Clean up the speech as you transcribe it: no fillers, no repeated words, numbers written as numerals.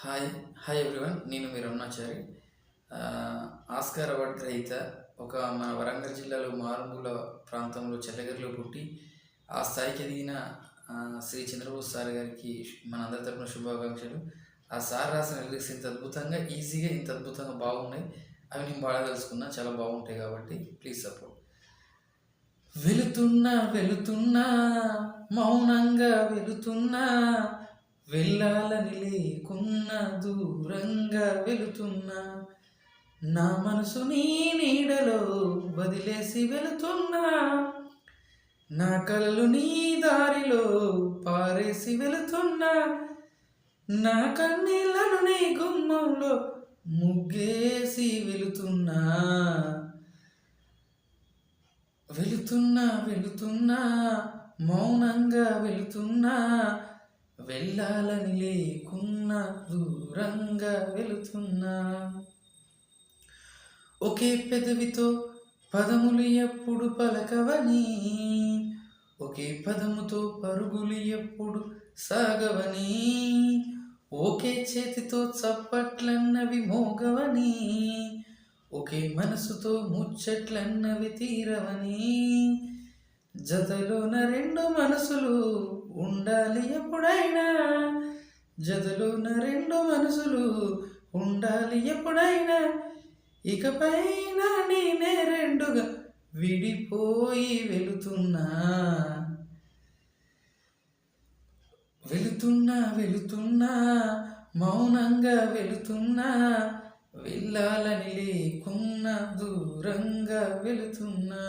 Hi hi everyone. నేను మీ Ramanachari. Oscar award గ్రహీత. మన వరంగల్ జిల్లాలో మారుమూల ప్రాంతంలో చెల్లగిరిలో పుట్టి ఆ స్థాయికి ఎదిగిన శ్రీ చంద్రబోస్ సార్ గారికి మనందరి తరపున శుభాకాంక్షలు. ఆ సార్ రాసిన లిరిక్స్ ఇంత అద్భుతంగా, ఈజీగా, ఇంత అద్భుతంగా బాగున్నాయి. అవి నేను పాడదలుచుకున్నా, చాలా బాగుంటాయి కాబట్టి ప్లీజ్ సపోర్ట్. వెళుతున్నా వెళుతున్నా మౌనంగా వెళుతున్నా, వెళ్ళాలని లేకున్నా దూరంగా వెళుతున్నా, నా మనసు నీ నీడలో వదిలేసి వెళుతున్నా, నా కలలు నీ దారిలో పారేసి వెళుతున్నా, నా కన్నీళ్లను నీ గుమ్మంలో ముగ్గేసి వెళుతున్నా. వెళుతున్నా వెళుతున్నా మౌనంగా వెళుతున్నా, వెళ్ళాలని లేకున్నా దూరంగా వెళుతున్నా. ఒకే పెదవితో పదములు ఎప్పుడు పలకవని, ఒకే పదముతో పరుగులు ఎప్పుడు సాగవని, ఒకే చేతితో చప్పట్లన్నవి మోగవని, ఒకే మనసుతో ముచ్చట్లన్నవి తీరవని, జతలోన రెండు మనసులు ఉండాలి ఎప్పుడైనా, జతలోన రెండు మనసులు ఉండాలి ఎప్పుడైనా, ఇకపైన నేనే రెండుగా విడిపోయి వెళుతున్నా. వెళుతున్నా వెళుతున్నా మౌనంగా వెళుతున్నా, వెళ్ళాలని లేకున్నా దూరంగా వెళుతున్నా.